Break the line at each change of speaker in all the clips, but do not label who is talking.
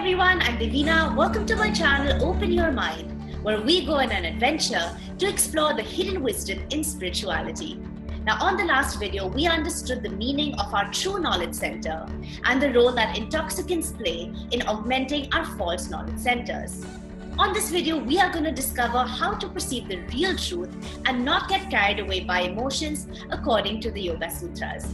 everyone, I'm Devina. Welcome to my channel Open Your Mind, where we go on an adventure to explore the hidden wisdom in spirituality. Now, on the last video, we understood the meaning of our true knowledge center and the role that intoxicants play in augmenting our false knowledge centers. On this video, we are going to discover how to perceive the real truth and not get carried away by emotions according to the Yoga Sutras.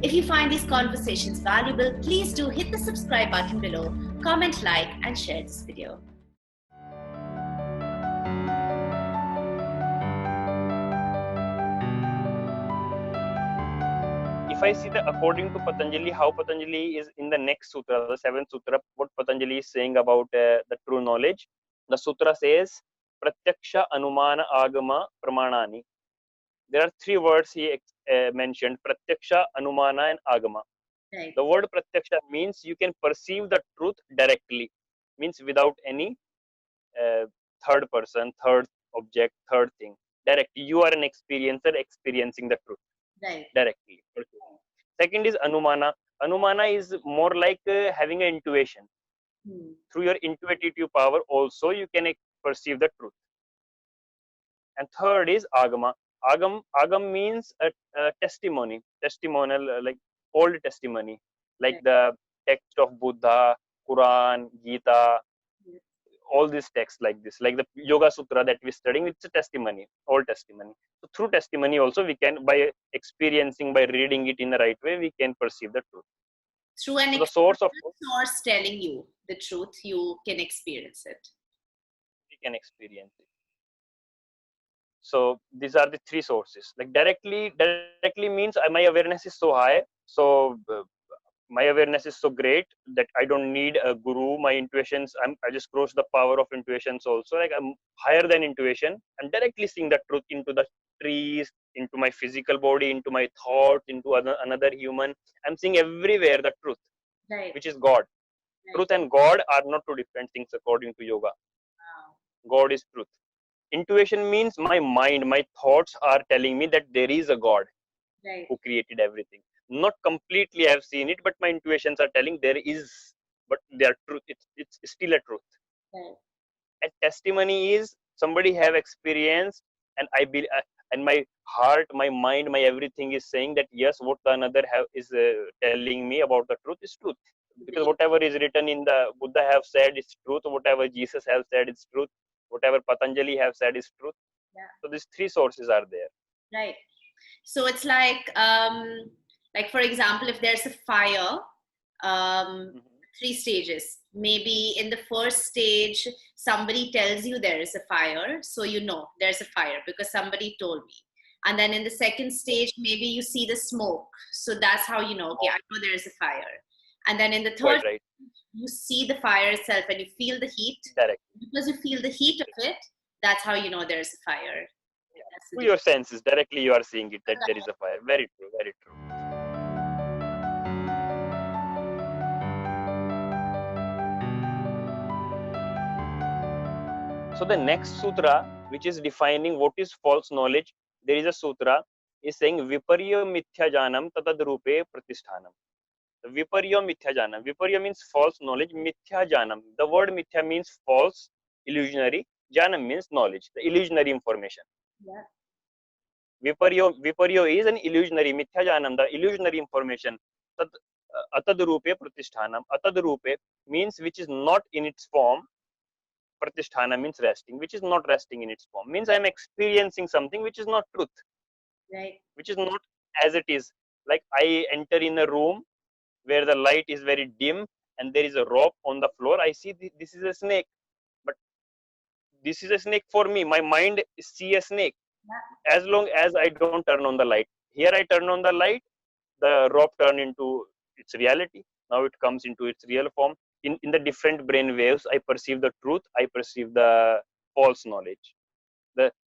If you find these conversations valuable, please do hit the subscribe button below, comment, like, and share this video.
If I see that according to Patanjali, how Patanjali is in the next sutra, the 7th sutra, what Patanjali is saying about the true knowledge, the sutra says, Pratyaksha, Anumana, Agama, Pramanani. There are three words he mentioned, Pratyaksha, Anumana, and Agama.
Right.
The word Pratyaksha means you can perceive the truth directly, means without any third person, third object, third thing. Directly, you are an experiencer experiencing the truth.
Right.
Directly. Second is Anumana. Anumana is more like having an intuition. Through your intuitive power also you can perceive the truth. And third is Agama. Agam means a testimony, testimonial, like old testimony, like
Right.
the text of Buddha, Quran, Gita, all these texts like this, like the Yoga Sutra that we're studying, it's a testimony, old testimony. So through testimony also we can, by experiencing, by reading it in the right way, we can perceive the truth.
Through an
So the source of
source telling you the truth, you can experience it.
We can experience it. So these are the three sources. Like directly means my awareness is so high, so my awareness is so great that I don't need a guru. My intuitions, I just cross the power of intuitions also. Like I'm higher than intuition. I'm directly seeing the truth into the trees, into my physical body, into my thoughts, into another human. I'm seeing everywhere the truth,
Right.
which is God.
Right.
Truth and God are not two different things according to yoga.
Wow.
God is truth. Intuition means my mind, my thoughts are telling me that there is a God,
right,
who created everything. Not completely I've seen it, but my intuitions are telling there is, but they are truth. It's still a truth.
right.
And testimony is somebody have experienced, and I believe, and my heart, my mind, my everything is saying that yes, what the another is telling me about the truth is truth. Because whatever is written in the Buddha have said is truth. Whatever Jesus have said is truth. Whatever Patanjali have said is truth.
Yeah.
So these three sources are there.
Right. So it's like for example, if there's a fire, three stages. Maybe in the first stage, somebody tells you there is a fire, so you know there's a fire because somebody told me. And then in the second stage, maybe you see the smoke, so that's how you know. Okay, I know there's a fire. And then in the third,
Right.
you see the fire itself and you feel the heat.
Direct.
Because you feel the heat of it, that's how you know there's a fire.
Through your senses, directly you are seeing it that there is a fire. Very true, very true. So the next sutra, which is defining what is false knowledge, there is a sutra is saying Viparya mithya janam tatad rupe pratisthanam. The Viparya mithya janam. Viparya means false knowledge. Mithya janam. The word mithya means false, illusionary. Janam means knowledge, the illusionary information.
Yeah.
Viparyo is an illusionary, mithya janam, the illusionary information. Atad rupe pratisthanam. Atad rupe means which is not in its form. Pratisthana means resting, which is not resting in its form. Means I am experiencing something which is not truth.
Right.
Which is not as it is. Like I enter in a room where the light is very dim and there is a rope on the floor. I see this is a snake. But this is a snake for me. My mind see a snake. As long as I don't turn on the light. Here I turn on the light, the rope turn into its reality. Now it comes into its real form. In the different brain waves, I perceive the truth, I perceive the false knowledge.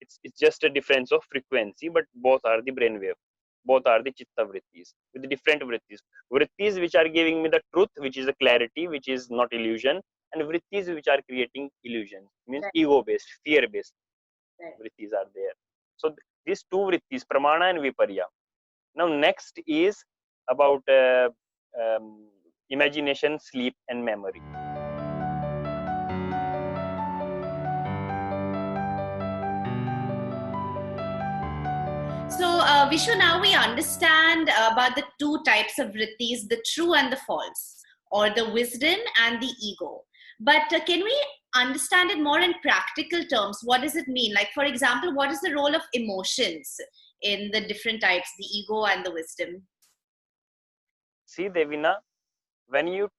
It's just a difference of frequency, but both are the brain wave. Both are the chitta vrittis, with the different vrittis. Vrittis which are giving me the truth, which is a clarity, which is not illusion, and vrittis which are creating illusion, means ego-based, fear-based. Vrittis are there. So these two vrittis, pramana and viparya. Now next is about imagination, sleep, and memory.
Vishu, now we understand about the two types of vrittis, the true and the false, or the wisdom and the ego. But can we understand it more in practical terms? What does it mean? Like, for example, what is the role of emotions in the different types, the ego and the wisdom?
See, Devina, when you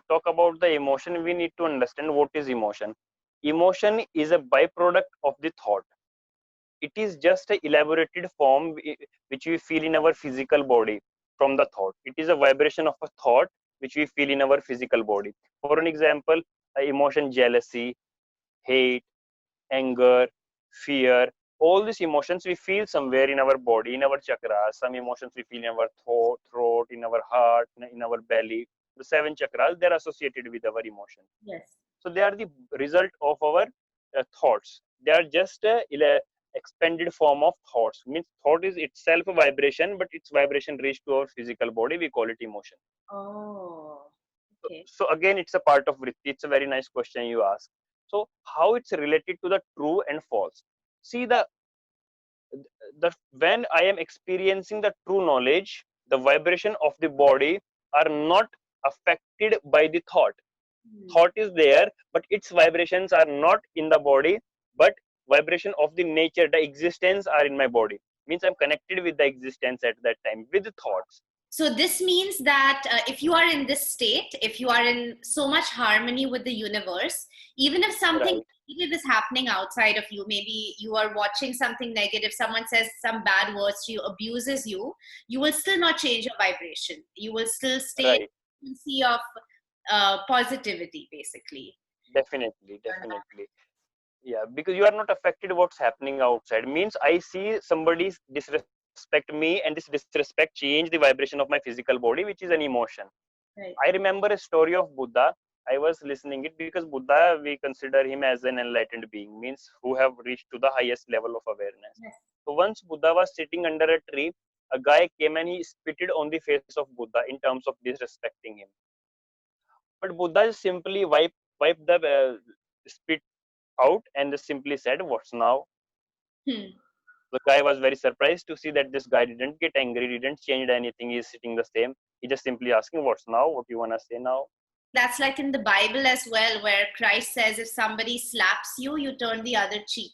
talk about the emotion, we need to understand what is emotion. Emotion is a byproduct of the thought. It is just an elaborated form which we feel in our physical body from the thought. It is a vibration of a thought which we feel in our physical body. For an example, emotion jealousy, hate, anger, fear, all these emotions we feel somewhere in our body, in our chakras. Some emotions we feel in our throat, in our heart, in our belly. The seven chakras, they're associated with our emotion.
Yes.
So they are the result of our thoughts. They are just a expanded form of thoughts. Means thought is itself a vibration, but its vibration reached to our physical body. We call it emotion.
Oh, okay.
So again, it's a part of vritti. It's a very nice question you ask. So how it's related to the true and false? See, the when I am experiencing the true knowledge, the vibration of the body are not affected by the thought. Thought is there, but its vibrations are not in the body, but vibration of the nature, the existence are in my body. Means I'm connected with the existence at that time with the thoughts.
So this means that if you are in this state, if you are in so much harmony with the universe, even if something
Right,
negative is happening outside of you, maybe you are watching something negative, someone says some bad words to you, abuses you, you will still not change your vibration. You will still stay in
right.
the frequency of positivity, basically.
Definitely. Yeah, because you are not affected what's happening outside. Means I see somebody disrespect me, and this disrespect change the vibration of my physical body, which is an emotion.
Right.
I remember a story of Buddha. I was listening it because Buddha, we consider him as an enlightened being, means who have reached to the highest level of awareness.
Yes.
So once Buddha was sitting under a tree, a guy came and he spitted on the face of Buddha in terms of disrespecting him. But Buddha just simply wiped the spit out and just simply said, "What's now?"
Hmm.
The guy was very surprised to see that this guy didn't get angry, didn't change anything. He's sitting the same. He just simply asking, "What's now? What you wanna say now?"
That's like in the Bible as well, where Christ says if somebody slaps you, you turn the other cheek.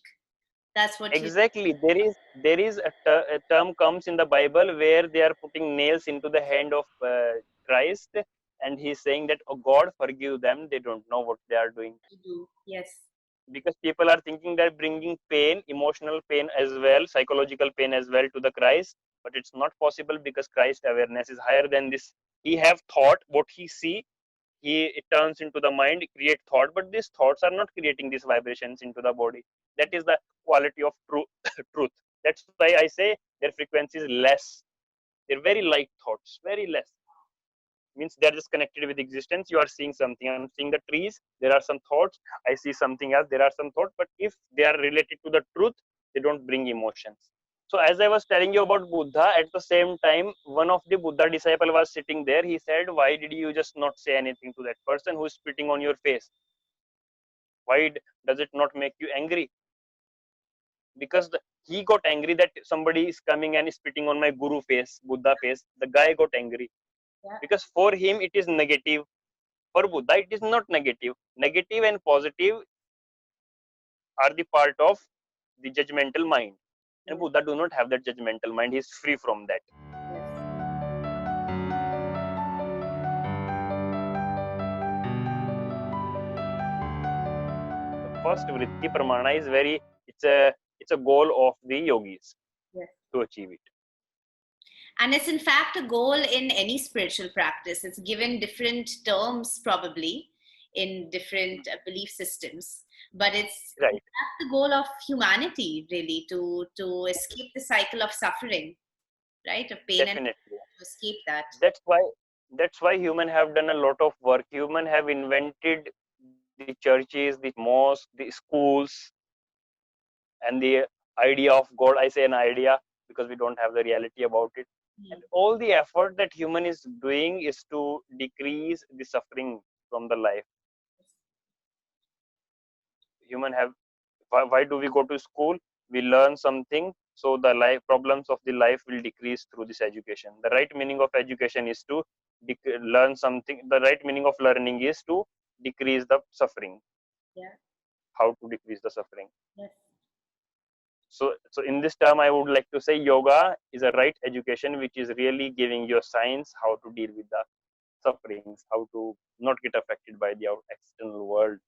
That's what you.
Exactly. There is a term comes in the Bible where they are putting nails into the hand of Christ, and he's saying that, "Oh God, forgive them. They don't know what they are doing."
Do. Yes.
Because people are thinking they're bringing pain, emotional pain as well, psychological pain as well to the Christ, but it's not possible because Christ awareness is higher than this. He have thought what he see, he it turns into the mind, create thought, but these thoughts are not creating these vibrations into the body. That is the quality of truth. That's why I say their frequency is less. They're very light thoughts, very less. Means they're just connected with existence. You are seeing something, I'm seeing the trees, there are some thoughts, I see something else, there are some thoughts, but if they are related to the truth, they don't bring emotions. So as I was telling you about Buddha, at the same time one of the Buddha disciple was sitting there. He said, "Why did you just not say anything to that person who is spitting on your face? Why does it not make you angry?" Because he got angry that somebody is coming and spitting on my guru face, Buddha face. The guy got angry
Yeah.
because for him it is negative. For Buddha, it is not negative. Negative and positive are the part of the judgmental mind. And
Yes.
Buddha do not have that judgmental mind. He is free from that.
Yes.
The first vritti pramana is it's a goal of the yogis
Yes.
to achieve it.
And it's in fact a goal in any spiritual practice. It's given different terms probably in different belief systems, but it's in
Right.
fact the goal of humanity really to escape the cycle of suffering, right? Of pain and
Definitely.
to escape that.
That's why human have done a lot of work. Human have invented the churches, the mosques, the schools, and the idea of God. I say an idea because we don't have the reality about it. And
Hmm.
all the effort that human is doing is to decrease the suffering from the life. Human have, why do we go to school? We learn something So the life problems of the life will decrease through this education. The right meaning of education is to learn something. The right meaning of learning is to decrease the suffering.
Yeah.
How to decrease the suffering.
Yes.
So in this term, I would like to say yoga is a right education, which is really giving you science how to deal with the sufferings, how to not get affected by the external world,